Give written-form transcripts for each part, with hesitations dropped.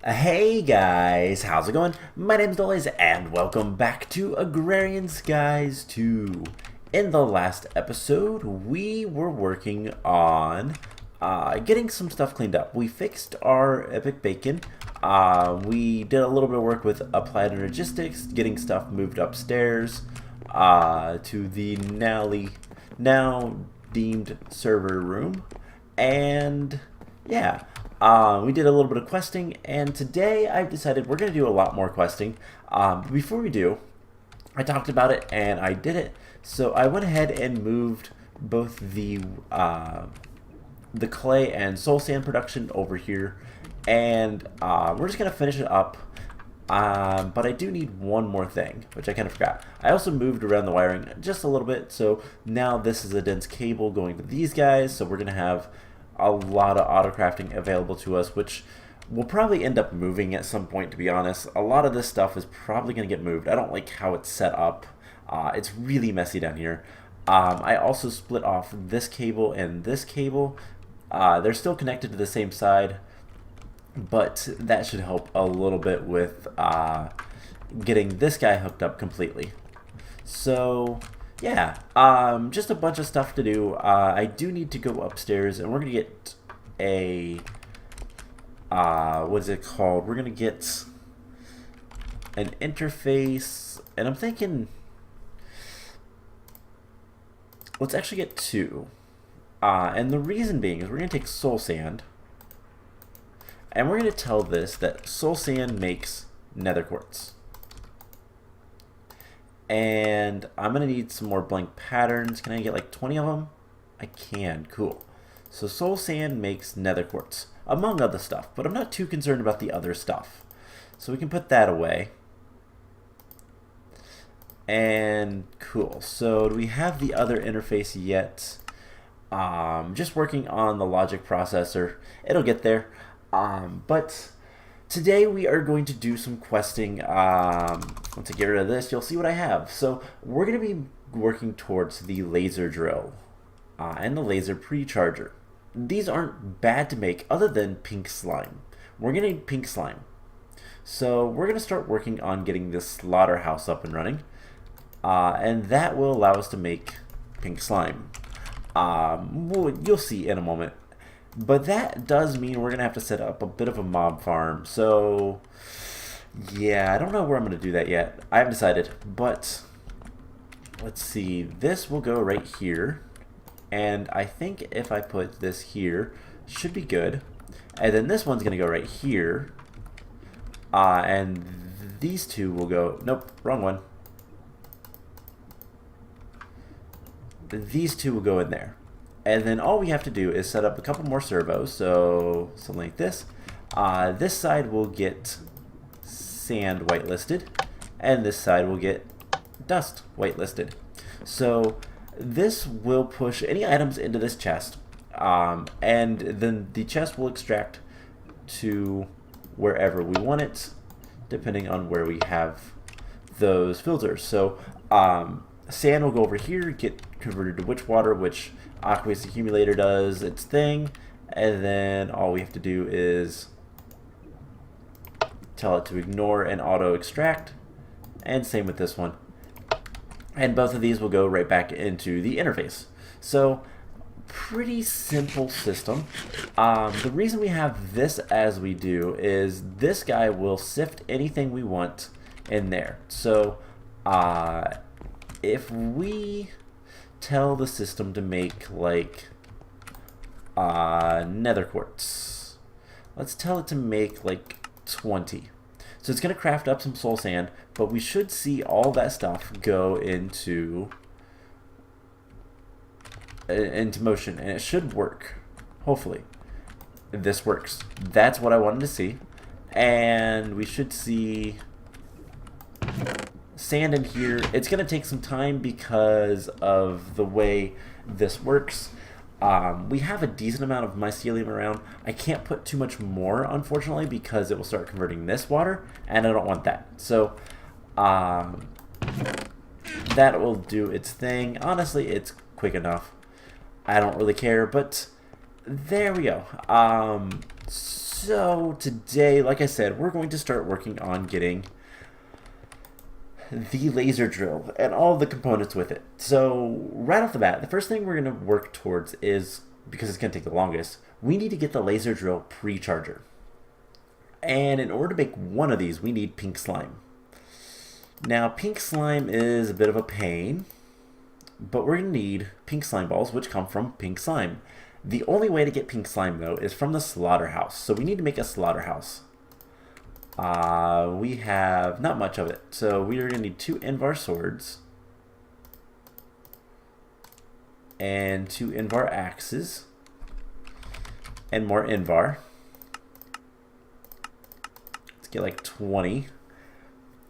Hey guys, how's it going? My name's Dolays and welcome back to Agrarian Skies 2. In the last episode, we were working on getting some stuff cleaned up. We fixed our epic bacon. We did a little bit of work with applied energistics, getting stuff moved upstairs to the now deemed server room. And yeah, we did a little bit of questing, and today I've decided we're going to do a lot more questing. Before we do, I talked about it and I did it, so I went ahead and moved both the clay and soul sand production over here, and we're just going to finish it up. But I do need one more thing, which I kind of forgot. I also moved around the wiring just a little bit, so now this is a dense cable going to these guys, so we're going to have a lot of auto crafting available to us, which we'll probably end up moving at some point, to be honest. A lot of this stuff is probably going to get moved. I don't like how it's set up. It's really messy down here. I also split off this cable and this cable. They're still connected to the same side, but that should help a little bit with getting this guy hooked up completely. So yeah, just a bunch of stuff to do. I do need to go upstairs, and we're gonna get a what is it called? We're gonna get an interface, and I'm thinking let's actually get two. And the reason being is we're gonna take soul sand, and we're gonna tell this that soul sand makes nether quartz. And I'm going to need some more blank patterns. Can I get like 20 of them? I can. Cool. So soul sand makes nether quartz, among other stuff, but I'm not too concerned about the other stuff. So we can put that away. And cool. So do we have the other interface yet? Just working on the logic processor. It'll get there. But today we are going to do some questing. Once I get rid of this, you'll see what I have. So we're going to be working towards the laser drill and the laser pre-charger. These aren't bad to make other than pink slime. We're going to need pink slime. So we're going to start working on getting this slaughterhouse up and running. And that will allow us to make pink slime. You'll see in a moment. But that does mean we're going to have to set up a bit of a mob farm. So yeah, I don't know where I'm going to do that yet. I haven't decided. But let's see. This will go right here. And I think if I put this here, should be good. And then this one's going to go right here. And these two will go... Nope, wrong one. These two will go in there. And then all we have to do is set up a couple more servos, so something like this. This side will get sand whitelisted, and this side will get dust whitelisted. So this will push any items into this chest, and then the chest will extract to wherever we want it, depending on where we have those filters. So sand will go over here, get converted to witch water, which Aqueous Accumulator does its thing, and then all we have to do is tell it to ignore and auto extract, and same with this one. And both of these will go right back into the interface. So pretty simple system. The reason we have this as we do is this guy will sift anything we want in there. So if we tell the system to make like nether quartz, let's tell it to make like 20. So it's going to craft up some soul sand, but we should see all that stuff go into motion, and it should work. Hopefully this works. That's what I wanted to see. And we should see sand in here. It's going to take some time because of the way this works. We have a decent amount of mycelium around. I can't put too much more, unfortunately, because it will start converting this water, and I don't want that. So that will do its thing. Honestly, it's quick enough. I don't really care, but there we go. So today, like I said, we're going to start working on getting the laser drill and all the components with it. So right off the bat, the first thing we're going to work towards is, because it's going to take the longest, we need to get the laser drill pre-charger. And in order to make one of these, we need pink slime. Now, pink slime is a bit of a pain, but we're going to need pink slime balls, which come from pink slime. The only way to get pink slime, though, is from the slaughterhouse. So we need to make a slaughterhouse. We have not much of it. So we are going to need 2 Invar swords and 2 Invar axes and more Invar. Let's get like 20.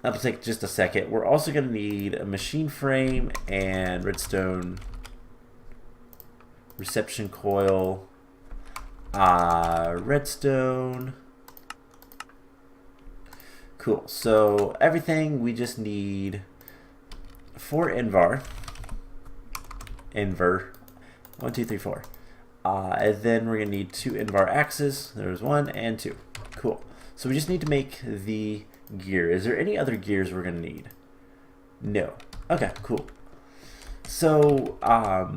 That'll take just a second. We're also going to need a machine frame and redstone reception coil, redstone. Cool. So everything, we just need 4 Invar. 1, 2, 3, 4. And then we're going to need 2 Invar axes. There's 1 and 2. Cool. So we just need to make the gear. Is there any other gears we're going to need? No. Okay, cool. So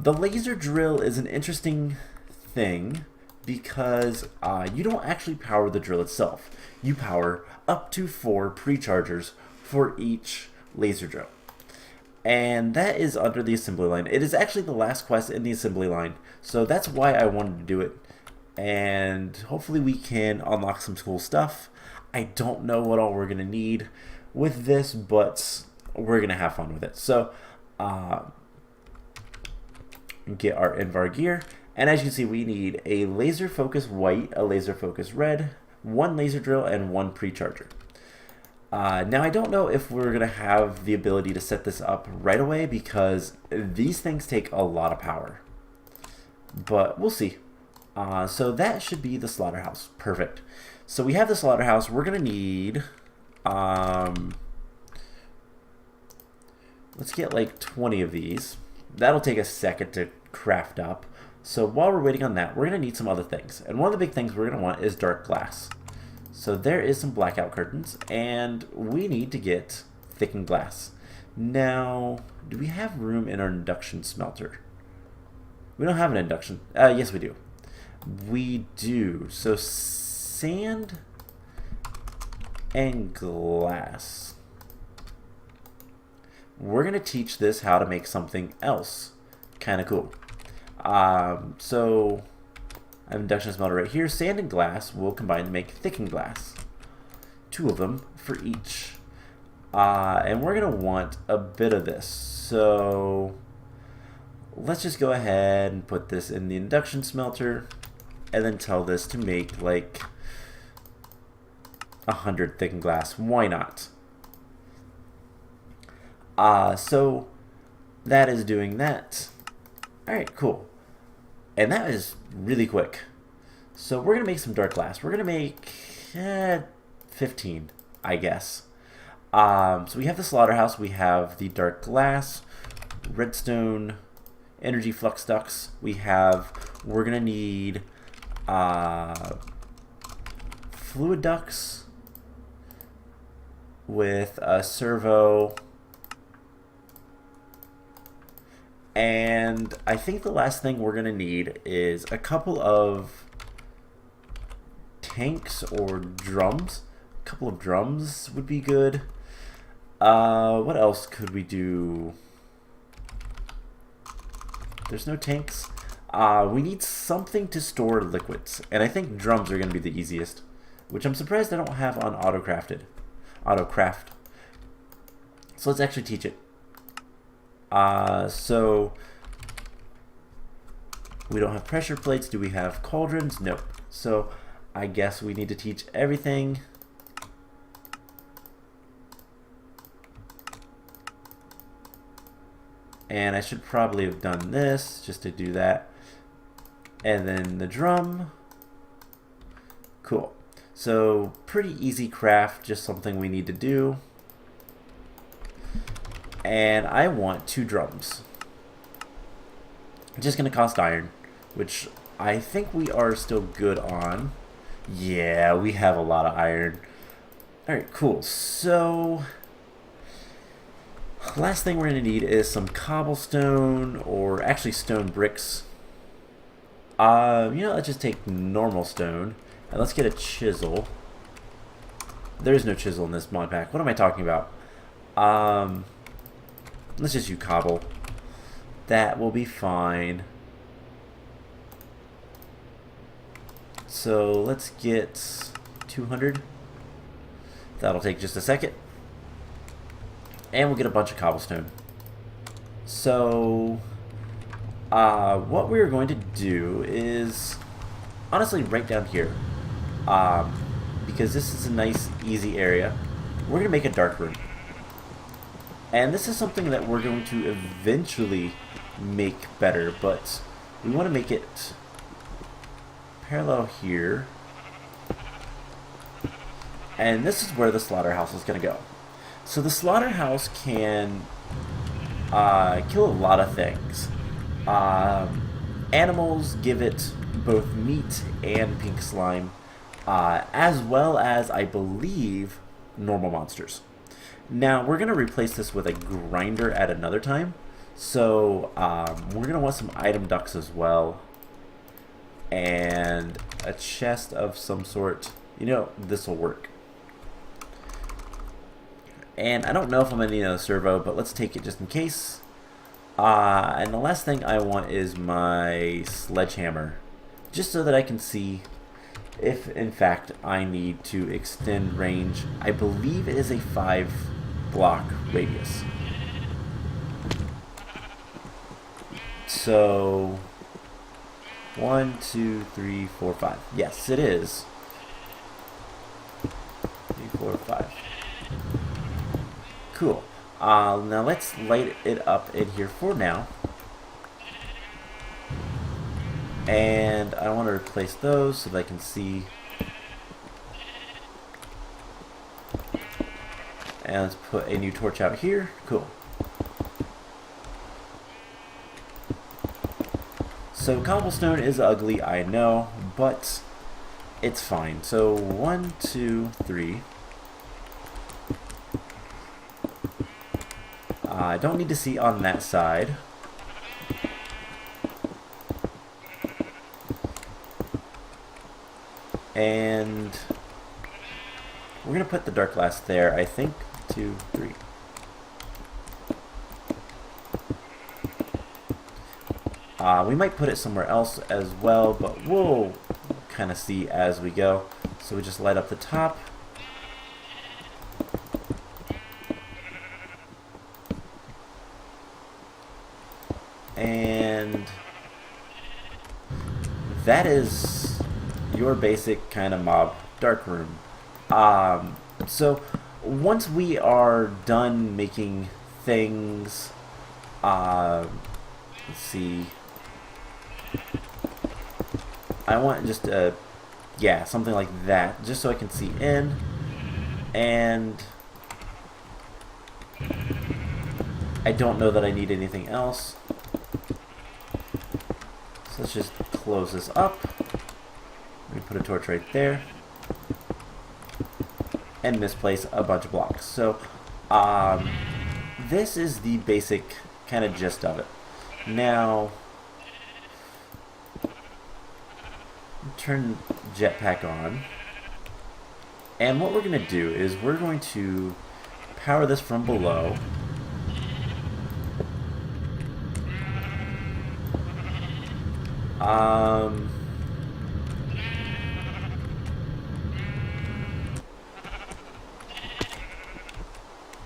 the laser drill is an interesting thing because you don't actually power the drill itself. You power up to 4 pre-chargers for each laser drill. And that is under the assembly line. It is actually the last quest in the assembly line, so that's why I wanted to do it. And hopefully we can unlock some cool stuff. I don't know what all we're going to need with this, but we're going to have fun with it. So get our Invar gear, and as you can see, we need a laser focus white, a laser focus red, 1 laser drill, and 1 pre-charger. Now I don't know if we're gonna have the ability to set this up right away because these things take a lot of power, but we'll see. So that should be the slaughterhouse. Perfect. So we have the slaughterhouse. We're gonna need let's get like 20 of these. That'll take a second to craft up. So while we're waiting on that, we're going to need some other things. And one of the big things we're going to want is dark glass. So there is some blackout curtains, and we need to get thickened glass. Now, do we have room in our induction smelter? We don't have an induction. Yes, we do. We do. So sand and glass. We're going to teach this how to make something else. Kind of cool. So I have induction smelter right here. Sand and glass will combine to make thickened glass. 2 of them for each. And we're going to want a bit of this. So let's just go ahead and put this in the induction smelter and then tell this to make like 100 thickened glass. Why not? So that is doing that. Alright, cool. And that is really quick. So we're going to make some dark glass. We're going to make 15, I guess. So we have the slaughterhouse. We have the dark glass, redstone, energy flux ducts. We're going to need fluid ducts with a servo. And I think the last thing we're going to need is a couple of tanks or drums. A couple of drums would be good. What else could we do? There's no tanks. We need something to store liquids. And I think drums are going to be the easiest, which I'm surprised I don't have on autocraft. So let's actually teach it. So we don't have pressure plates. Do we have cauldrons? Nope. So I guess we need to teach everything. And I should probably have done this just to do that. And then the drum. Cool. So pretty easy craft, just something we need to do. And I want 2 drums. It's just going to cost iron, which I think we are still good on. Yeah, we have a lot of iron. Alright, cool. So, last thing we're going to need is some cobblestone, or actually stone bricks. Let's just take normal stone, and let's get a chisel. There is no chisel in this mod pack. What am I talking about? Let's just use cobble. That will be fine. So let's get 200. That'll take just a second. And we'll get a bunch of cobblestone. So, what we're going to do is, honestly, right down here. Because this is a nice, easy area. We're going to make a dark room. And this is something that we're going to eventually make better, but we want to make it parallel here. And this is where the slaughterhouse is going to go. So the slaughterhouse can kill a lot of things. Animals give it both meat and pink slime, as well as, I believe, normal monsters. Now, we're going to replace this with a grinder at another time. So, we're going to want some item ducts as well. And a chest of some sort. You know, this will work. And I don't know if I'm going to need another servo, but let's take it just in case. And the last thing I want is my sledgehammer. Just so that I can see if, in fact, I need to extend range. I believe it is a 5-block radius. So, 1, 2, 3, 4, 5. Yes, it is. 3, 4, 5. Cool. Now let's light it up in here for now. And I want to replace those so that I can see. And let's put a new torch out here. Cool. So cobblestone is ugly, I know, but it's fine. So 1, 2, 3. I don't need to see on that side. And we're going to put the dark glass there, I think. 2, 3. We might put it somewhere else as well, but we'll kind of see as we go. So we just light up the top. And that is your basic kind of mob dark room. So once we are done making things, let's see. I want just yeah, something like that, just so I can see in. And I don't know that I need anything else. So let's just close this up. Let me put a torch right there. And misplace a bunch of blocks. So, this is the basic kind of gist of it. Now, turn jetpack on. And what we're going to do is we're going to power this from below.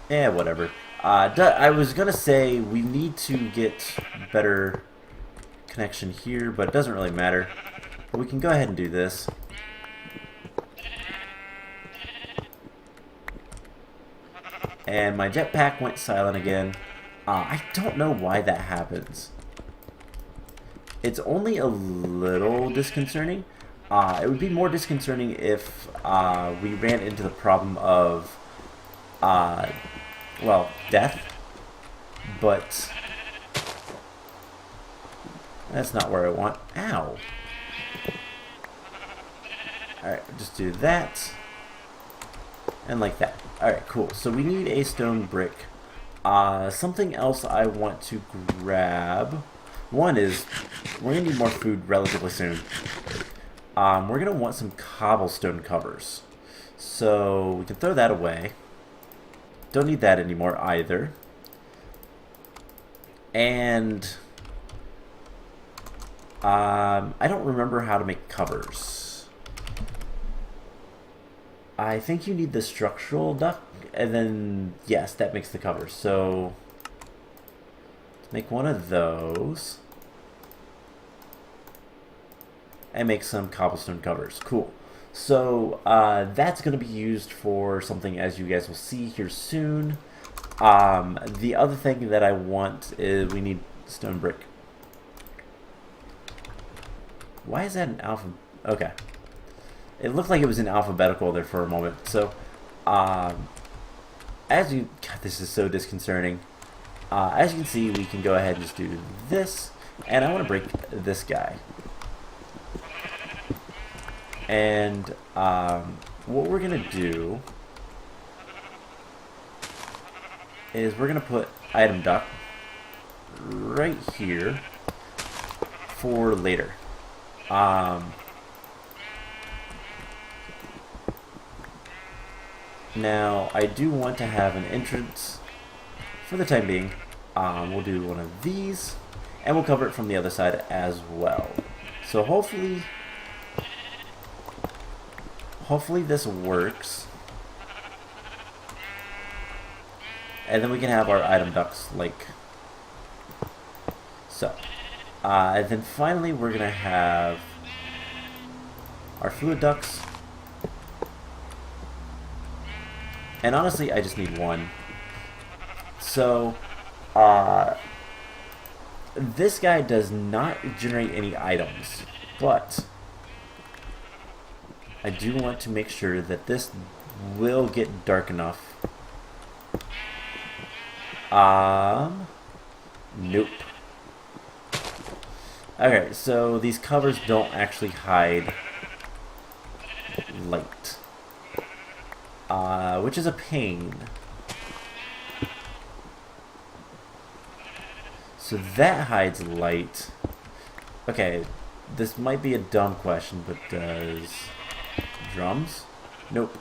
Yeah, whatever. I was gonna say we need to get better connection here, but it doesn't really matter. But we can go ahead and do this. And my jetpack went silent again. I don't know why that happens. It's only a little disconcerting. It would be more disconcerting if we ran into the problem of, well, death. But that's not where I want. Ow. Alright, just do that. And like that. Alright, cool. So we need a stone brick. Something else I want to grab. One is, we're going to need more food relatively soon. We're going to want some cobblestone covers. So we can throw that away. Don't need that anymore either. And I don't remember how to make covers. I think you need the structural duct, and then yes, that makes the covers. So let's make one of those and make some cobblestone covers. Cool. So that's going to be used for something, as you guys will see here soon. The other thing that I want is we need stone brick. Why is that an alpha? Okay. It looked like it was in alphabetical there for a moment. So, as you... God, this is so disconcerting. As you can see, we can go ahead and just do this. And I want to break this guy. And what we're going to do is we're going to put item duct right here for later. Now, I do want to have an entrance for the time being. We'll do one of these, and we'll cover it from the other side as well. So hopefully this works. And then we can have our item ducts like so. And then finally we're going to have our fluid ducts. And honestly, I just need one. So, this guy does not generate any items, but I do want to make sure that this will get dark enough. Nope. Okay, so these covers don't actually hide light. Which is a pain. So that hides light. Okay, this might be a dumb question, but does drums? Nope.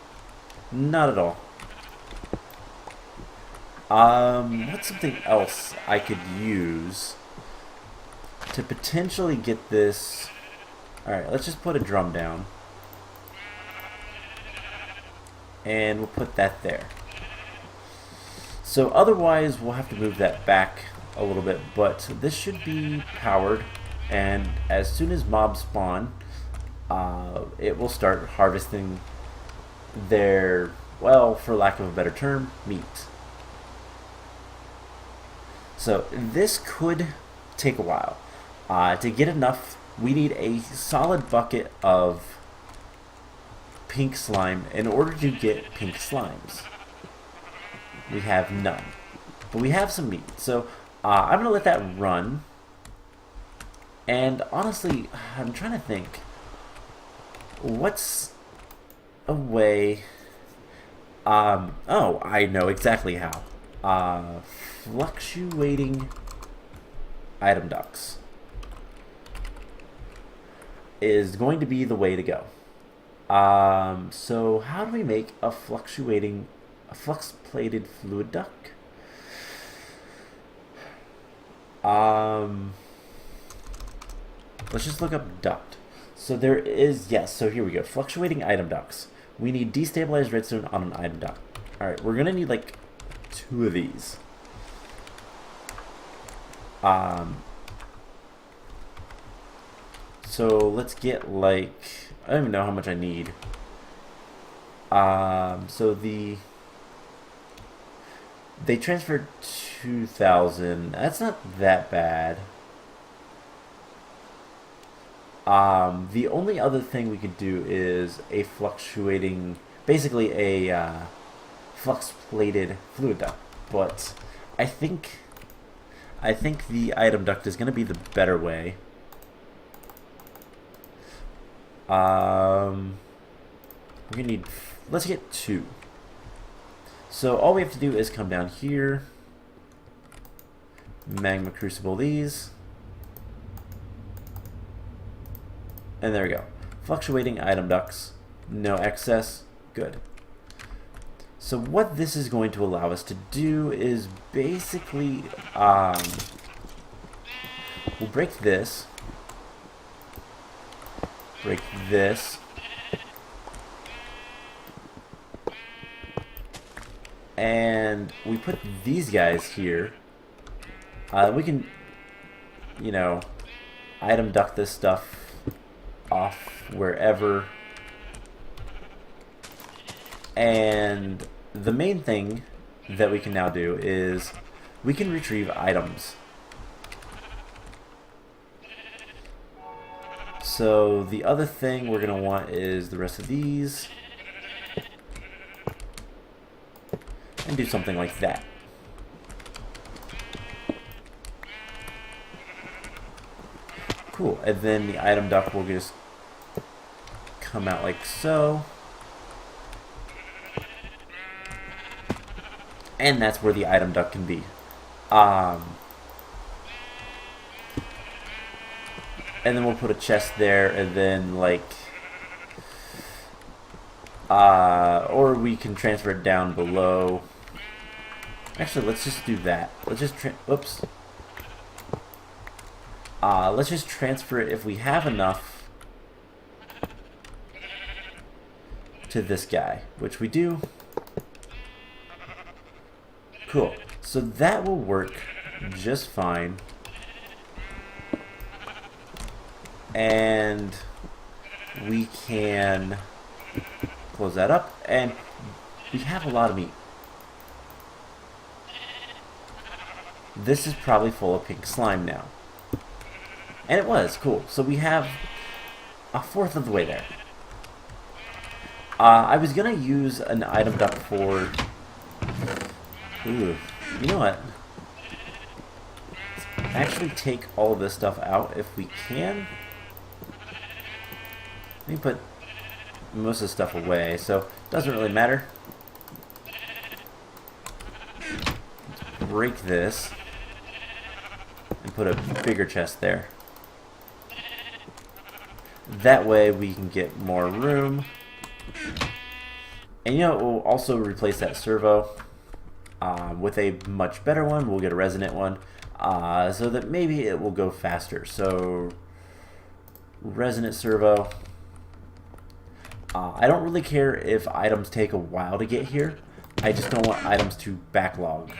Not at all. What's something else I could use to potentially get this? Alright, let's just put a drum down. And we'll put that there. So otherwise, we'll have to move that back a little bit, but this should be powered, and as soon as mobs spawn, it will start harvesting their, well, for lack of a better term, meat. So this could take a while. To get enough, we need a solid bucket of pink slime in order to get pink slimes. We have none, but we have some meat. So I'm gonna let that run. And honestly, I'm trying to think, what's a way? Oh, I know exactly how. Fluctuating item ducts is going to be the way to go. So how do we make a flux-plated fluid duct? Let's just look up duct. So there is, yes, so here we go. Fluctuating item ducts. We need destabilized redstone on an item duct. Alright, we're gonna need like 2 of these. So let's get like, I don't even know how much I need. So they transferred 2,000. That's not that bad. The only other thing we could do is a fluctuating, basically a flux-plated fluid duct. But I think the item duct is going to be the better way. we're gonna need, let's get 2. So all we have to do is come down here, magma crucible these, and there we go. Fluctuating item ducts, no excess, good. So what this is going to allow us to do is basically, we'll break this, and we put these guys here. We can, you know, item duct this stuff off wherever. And the main thing that we can now do is we can retrieve items. So the other thing we're going to want is the rest of these. And do something like that. Cool. And then the item duct will just come out like so. And that's where the item duct can be. And then we'll put a chest there, and then like, or we can transfer it down below. Actually, let's just do that. Let's just oops. Let's just transfer it if we have enough to this guy, which we do. Cool. So that will work just fine. And we can close that up, and we have a lot of meat. This is probably full of pink slime now. And it was, cool. So we have 1/4 of the way there. I was gonna use an item duct for... Ooh, you know what? Let's actually take all of this stuff out if we can. Let me put most of the stuff away, so it doesn't really matter. Let's break this and put a bigger chest there. That way we can get more room. And you know, we'll also replace that servo with a much better one. We'll get a resonant one so that maybe it will go faster. So resonant servo. I don't really care if items take a while to get here. I just don't want items to backlog.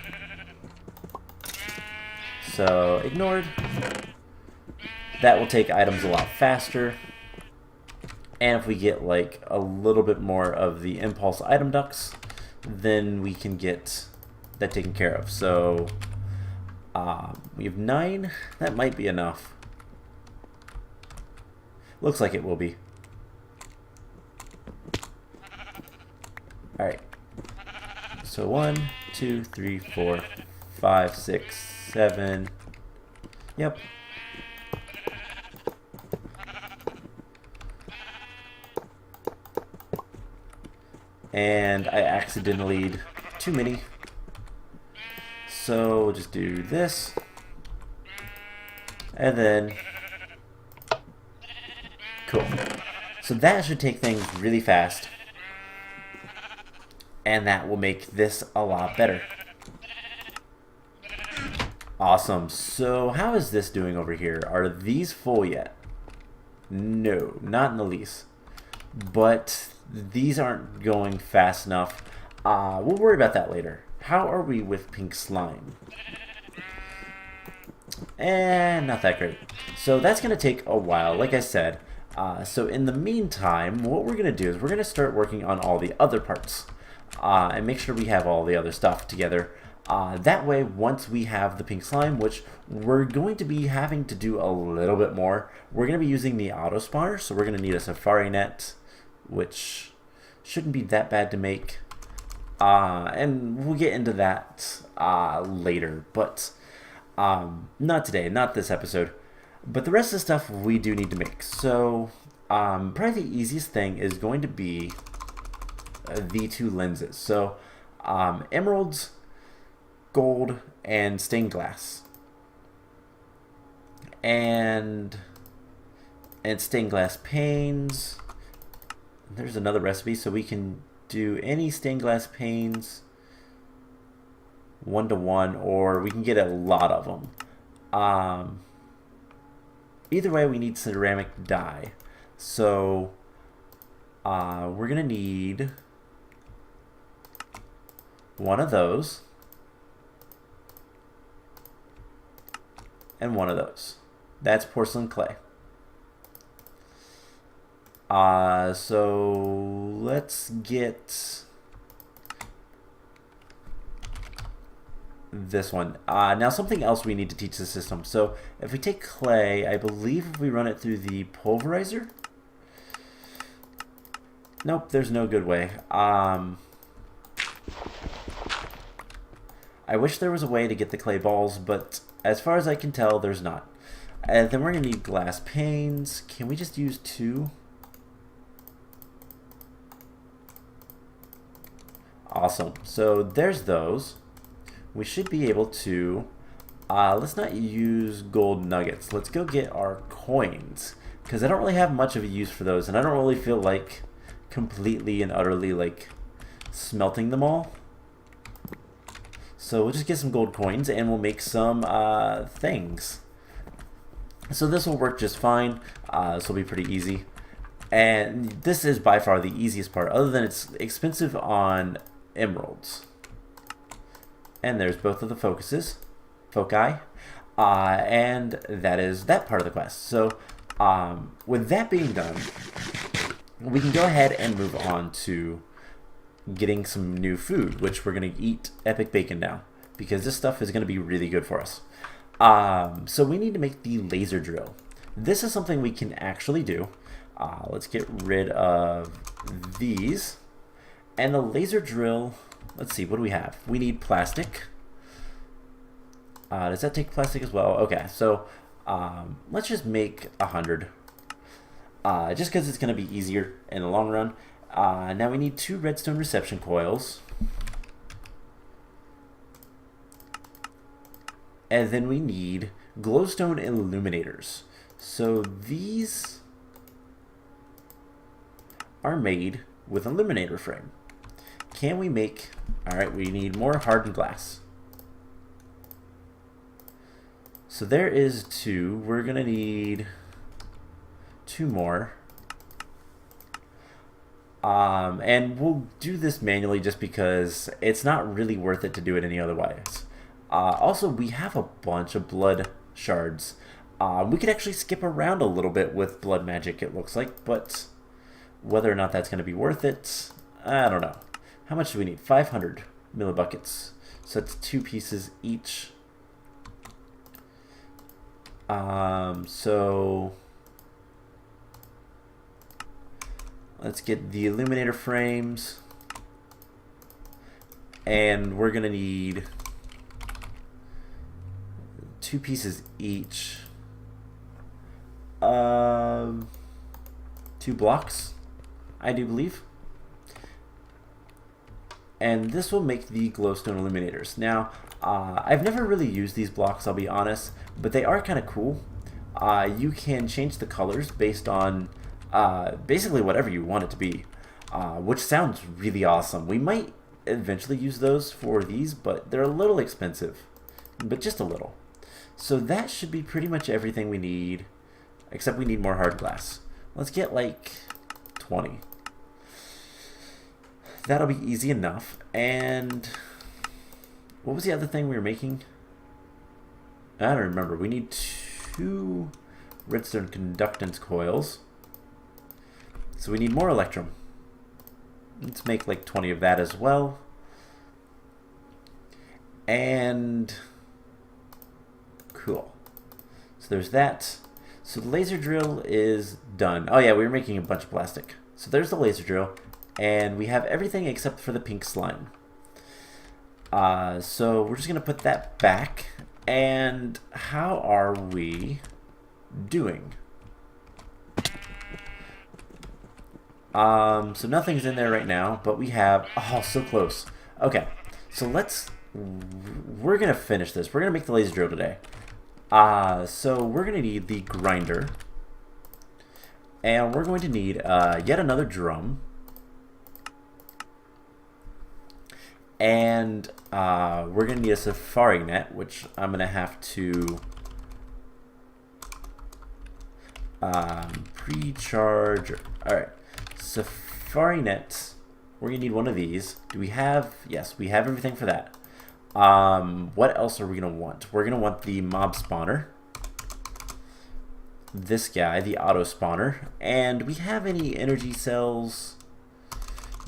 So ignored. That will take items a lot faster. And if we get like a little bit more of the impulse item ducts, then we can get that taken care of. So we have 9. That might be enough. Looks like it will be. Alright. So 1, 2, 3, 4, 5, 6, 7. Yep. And I accidentally too many. So we'll just do this. And then cool. So that should take things really fast. And that will make this a lot better. Awesome. So how is this doing over here? Are these full yet? No, not in the least. But these aren't going fast enough. We'll worry about that later. How are we with pink slime? And not that great. So that's going to take a while, like I said. So in the meantime, what we're going to do is we're going to start working on all the other parts. And make sure we have all the other stuff together. That way, once we have the pink slime, which we're going to be having to do a little bit more, we're going to be using the auto spawner. So we're going to need a safari net, which shouldn't be that bad to make. And we'll get into that later, but not today, not this episode. But the rest of the stuff we do need to make. So probably the easiest thing is going to be the two lenses. So emeralds, gold, and stained glass. And stained glass panes. There's another recipe, so we can do any stained glass panes 1-to-1, or we can get a lot of them. Either way, we need ceramic dye. So we're gonna need one of those and one of those. That's porcelain clay. So let's get this one. Now something else we need to teach the system. So if we take clay, I believe if we run it through the pulverizer. Nope, there's no good way. I wish there was a way to get the clay balls, but as far as I can tell, there's not. And then we're going to need glass panes. Can we just use 2? Awesome. So there's those. We should be able to... let's not use gold nuggets. Let's go get our coins, because I don't really have much of a use for those, and I don't really feel like completely and utterly like smelting them all. So we'll just get some gold coins and we'll make some things. So this will work just fine. This will be pretty easy. And this is by far the easiest part, other than it's expensive on emeralds. And there's both of the foci. And that is that part of the quest. So with that being done, we can go ahead and move on to getting some new food, which we're going to eat epic bacon now, because this stuff is going to be really good for us. So we need to make the laser drill. This is something we can actually do. Let's get rid of these. And the laser drill, let's see, what do we have? We need plastic. Does that take plastic as well? Okay, so let's just make 100. Just because it's going to be easier in the long run. Now we need 2 redstone reception coils. And then we need glowstone illuminators. So these are made with illuminator frame. Can we make... Alright, we need more hardened glass. So there is 2. We're going to need 2 more. And we'll do this manually just because it's not really worth it to do it any other ways. Also, we have a bunch of blood shards. We could actually skip around a little bit with blood magic, it looks like, but whether or not that's going to be worth it, I don't know. How much do we need? 500 millibuckets. So that's 2 pieces each. So let's get the illuminator frames, and we're gonna need 2 pieces each. 2 blocks, I do believe. And this will make the glowstone illuminators. Now, I've never really used these blocks, I'll be honest, but they are kind of cool. You can change the colors based on basically whatever you want it to be, which sounds really awesome. We might eventually use those for these, but they're a little expensive, but just a little. So that should be pretty much everything we need, except we need more hard glass. Let's get like 20. That'll be easy enough. And what was the other thing we were making? I don't remember. We need 2 redstone conductance coils. So we need more electrum. Let's make like 20 of that as well. And cool. So there's that. So the laser drill is done. Oh yeah, we were making a bunch of plastic. So there's the laser drill. And we have everything except for the pink slime. So we're just going to put that back. And how are we doing? So nothing's in there right now, but we have, oh, so close. Okay, so we're gonna finish this. We're gonna make the laser drill today. So we're gonna need the grinder, and we're going to need yet another drum, and we're gonna need a safari net, which I'm gonna have to pre-charge. All right. Safari nets. We're gonna need one of these. Do we have? Yes, we have everything for that. What else are we gonna want? We're gonna want the mob spawner. This guy, the auto spawner. And we have any energy cells?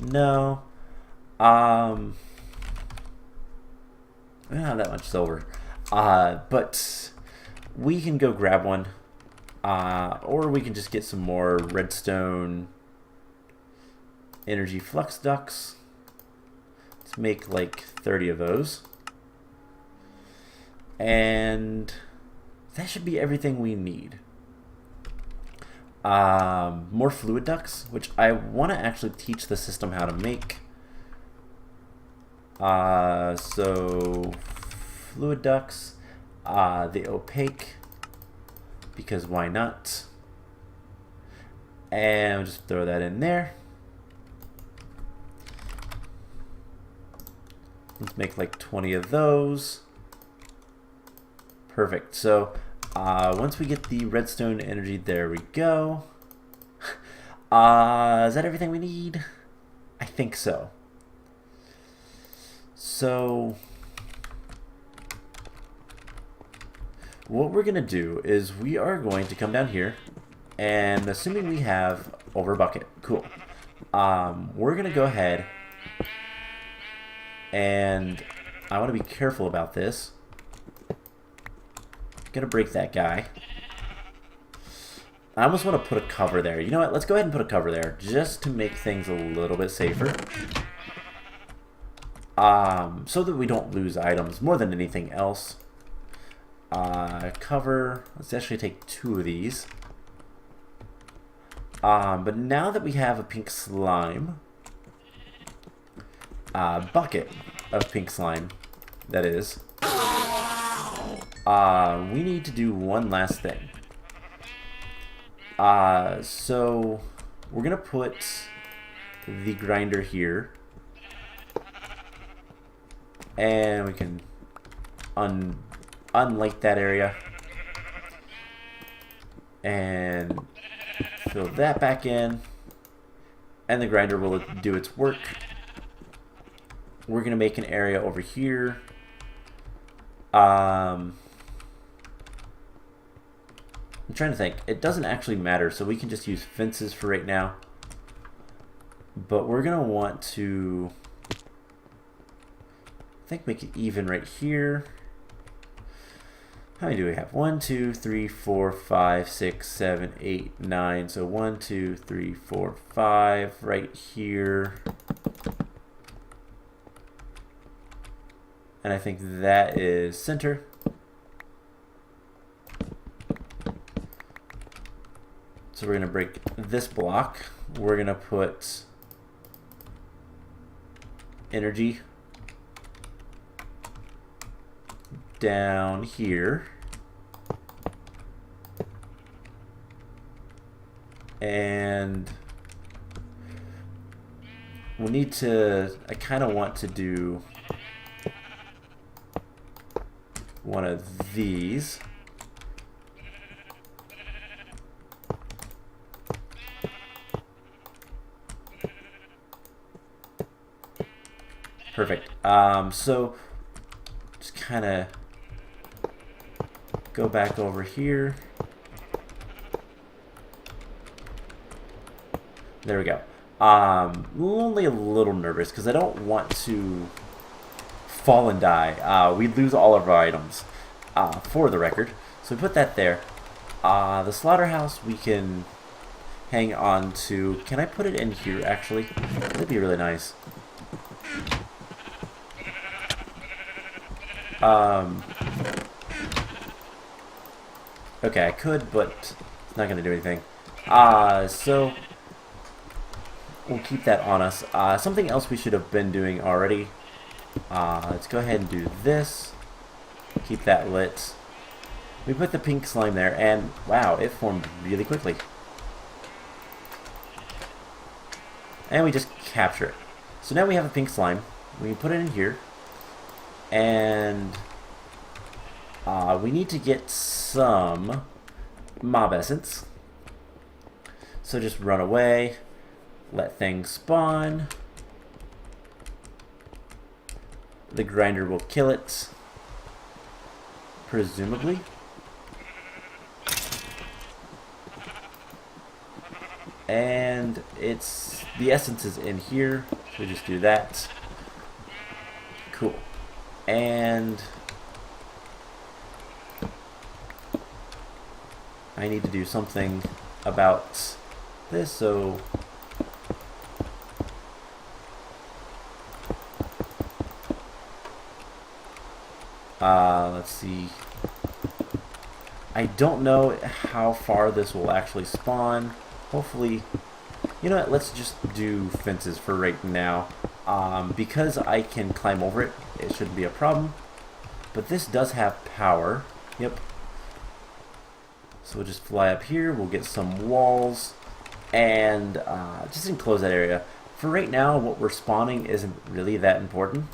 No. We don't have that much silver. But we can go grab one. Or we can just get some more redstone energy flux ducts. Let's make like 30 of those. And that should be everything we need. More fluid ducts, which I want to actually teach the system how to make. So fluid ducts, the opaque, because why not? And we'll just throw that in there. Let's make like 20 of those. Perfect. So once we get the redstone energy, there we go. Is that everything we need? I think so. So what we're going to do is we are going to come down here, and assuming we have over a bucket, cool. We're going to go ahead, and I want to be careful about this. Gonna break that guy. I almost want to put a cover there. You know what? Let's go ahead and put a cover there just to make things a little bit safer. So that we don't lose items more than anything else. Cover. Let's actually take 2 of these. But now that we have a pink slime, bucket of pink slime, that is, we need to do one last thing. So we're gonna put the grinder here, and we can unlight that area and fill that back in, and the grinder will do its work. We're gonna make an area over here. I'm trying to think. It doesn't actually matter, so we can just use fences for right now. But we're gonna want to, I think, make it even right here. How many do we have? 1, 2, 3, 4, 5, 6, 7, 8, 9. So 1, 2, 3, 4, 5 right here. And I think that is center. So we're going to break this block. We're going to put energy down here. And we need to, I kind of want to do one of these. Perfect. So just kind of go back over here. There we go. Only a little nervous because I don't want to fall and die. We lose all of our items, for the record. So we put that there. The slaughterhouse we can hang on to. Can I put it in here, actually? That'd be really nice. Okay, I could, but it's not going to do anything. So we'll keep that on us. Something else we should have been doing already. Let's go ahead and do this. Keep that lit. We put the pink slime there, and wow, it formed really quickly. And we just capture it. So now we have a pink slime. We can put it in here. And we need to get some mob essence. So just run away. Let things spawn. The grinder will kill it. Presumably. And the essence is in here. So we just do that. Cool. And I need to do something about this, so let's see. I don't know how far this will actually spawn. Hopefully, you know what, let's just do fences for right now. Because I can climb over it, it shouldn't be a problem. But this does have power. Yep. So we'll just fly up here, we'll get some walls, and just enclose that area. For right now, what we're spawning isn't really that important.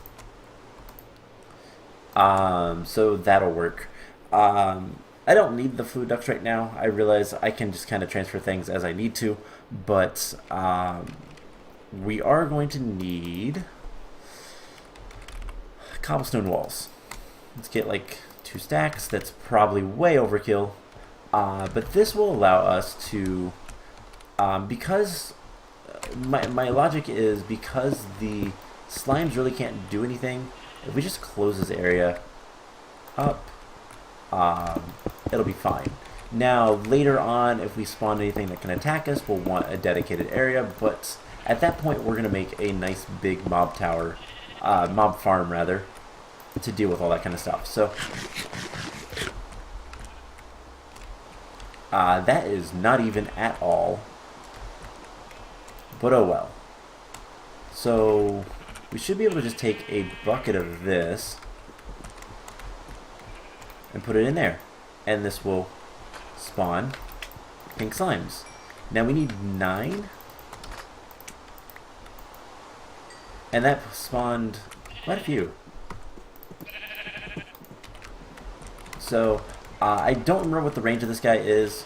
So that'll work. I don't need the food ducts right now. I realize I can just kind of transfer things as I need to, but we are going to need cobblestone walls. Let's get like 2 stacks. That's probably way overkill. But this will allow us to, because my logic is because the slimes really can't do anything, if we just close this area up, it'll be fine. Now, later on, if we spawn anything that can attack us, we'll want a dedicated area, but at that point, we're going to make a nice big mob tower, mob farm rather, to deal with all that kind of stuff. So, that is not even at all, but oh well. So, we should be able to just take a bucket of this and put it in there, and this will spawn pink slimes. Now we need 9, and that spawned quite a few. So I don't remember what the range of this guy is,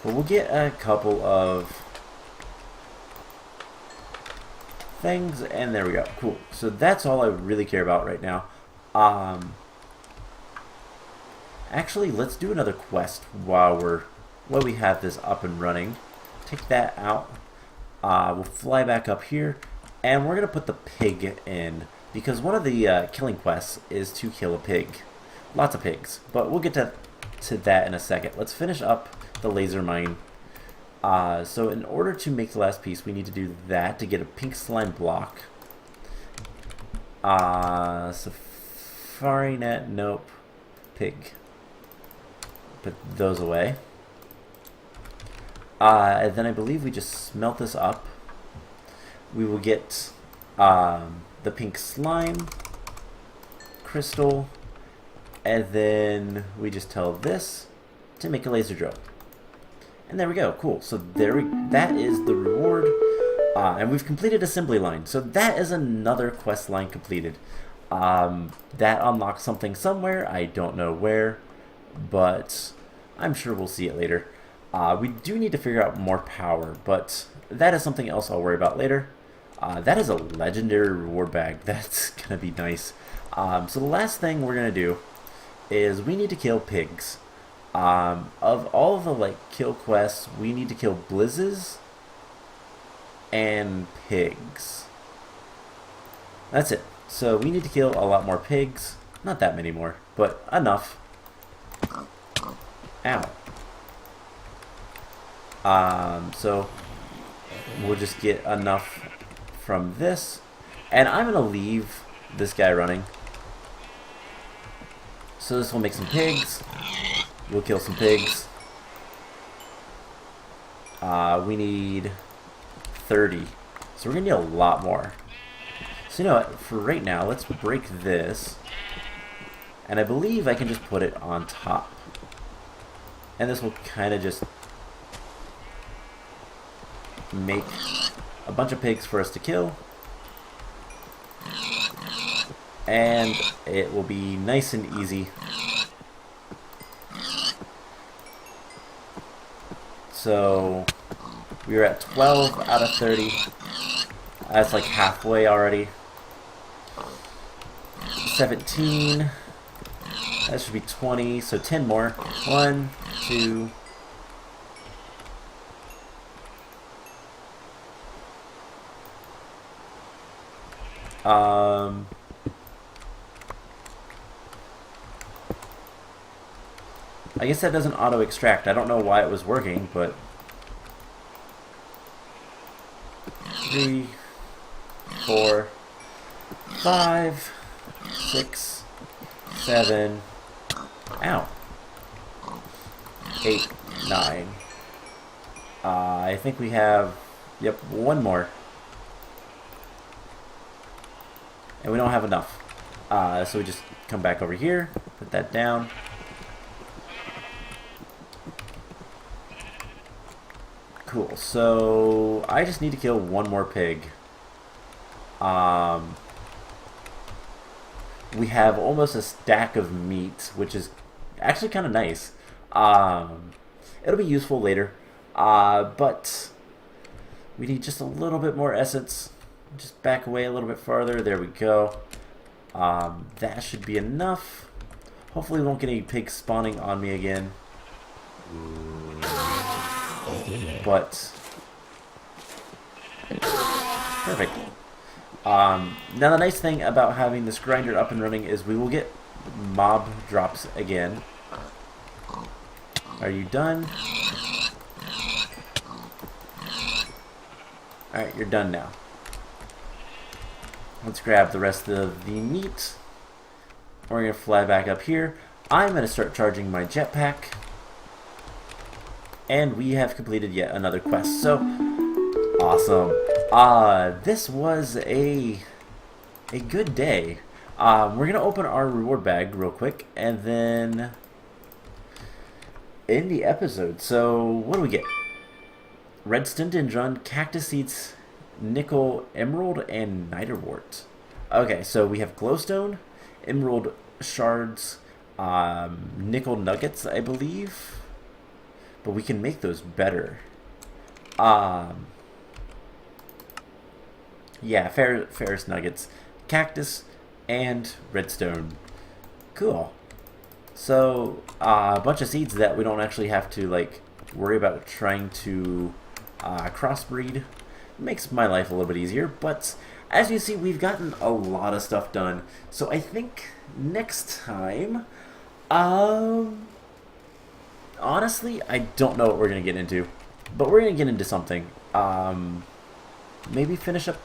but we'll get a couple of things, and there we go. Cool. So that's all I really care about right now. Actually, let's do another quest while we have this up and running. Take that out. We'll fly back up here, and we're gonna put the pig in because one of the killing quests is to kill a pig. Lots of pigs, but we'll get to that in a second. Let's finish up the laser mine. So in order to make the last piece, we need to do that to get a pink slime block. Safari net, nope. Pig. Put those away. And then I believe we just smelt this up. We will get the pink slime crystal, and then we just tell this to make a laser drill. And there we go. Cool. So that is the reward. And we've completed assembly line. So that is another quest line completed. That unlocks something somewhere. I don't know where, but I'm sure we'll see it later. We do need to figure out more power, but that is something else I'll worry about later. That is a legendary reward bag. That's going to be nice. So the last thing we're going to do is we need to kill pigs. Of all of the kill quests, we need to kill blizzes and pigs. That's it. So we need to kill a lot more pigs. Not that many more, but enough. Ow. So we'll just get enough from this, and I'm gonna leave this guy running. So this will make some pigs. We'll kill some pigs. We need 30. So we're going to need a lot more. So you know what, for right now, let's break this. And I believe I can just put it on top. And this will kind of just make a bunch of pigs for us to kill. And it will be nice and easy. So we are at 12 out of 30. That's like halfway already. 17. That should be 20, so 10 more. 1, 2. I guess that doesn't auto-extract. I don't know why it was working, but 3, 4, 5, 6, 7, ow, 8, 9. I think we have, yep, one more. And we don't have enough. So we just come back over here, put that down. Cool, so I just need to kill one more pig. We have almost a stack of meat, which is actually kind of nice. It'll be useful later, but we need just a little bit more essence. Just back away a little bit farther. There we go. That should be enough. Hopefully we won't get any pigs spawning on me again. But perfect. Now the nice thing about having this grinder up and running is we will get mob drops again. Are you done? Alright, you're done now. Let's grab the rest of the meat. We're going to fly back up here. I'm going to start charging my jetpack. And we have completed yet another quest. So, awesome. This was a good day. We're going to open our reward bag real quick. And then end the episode. So, what do we get? Redstone Dendron, Cactus Seeds, Nickel, Emerald, and Niterwort. Okay, so we have Glowstone, Emerald Shards, Nickel Nuggets, I believe. But we can make those better. Yeah, Ferrous Nuggets, Cactus, and Redstone. Cool. So, a bunch of seeds that we don't actually have to, like, worry about trying to crossbreed. Makes my life a little bit easier, but as you see, we've gotten a lot of stuff done. So I think next time, honestly, I don't know what we're going to get into, but we're going to get into something. Maybe finish up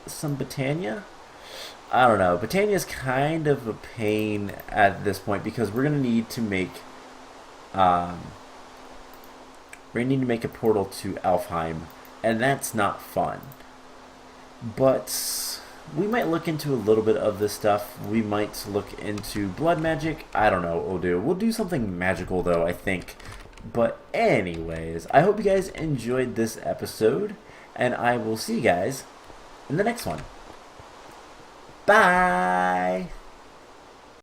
some Botania? I don't know. Botania is kind of a pain at this point because we're going to need to make, a portal to Alfheim. And that's not fun. But we might look into a little bit of this stuff. We might look into blood magic. I don't know what we'll do. We'll do something magical though, I think. But anyways, I hope you guys enjoyed this episode. And I will see you guys in the next one. Bye!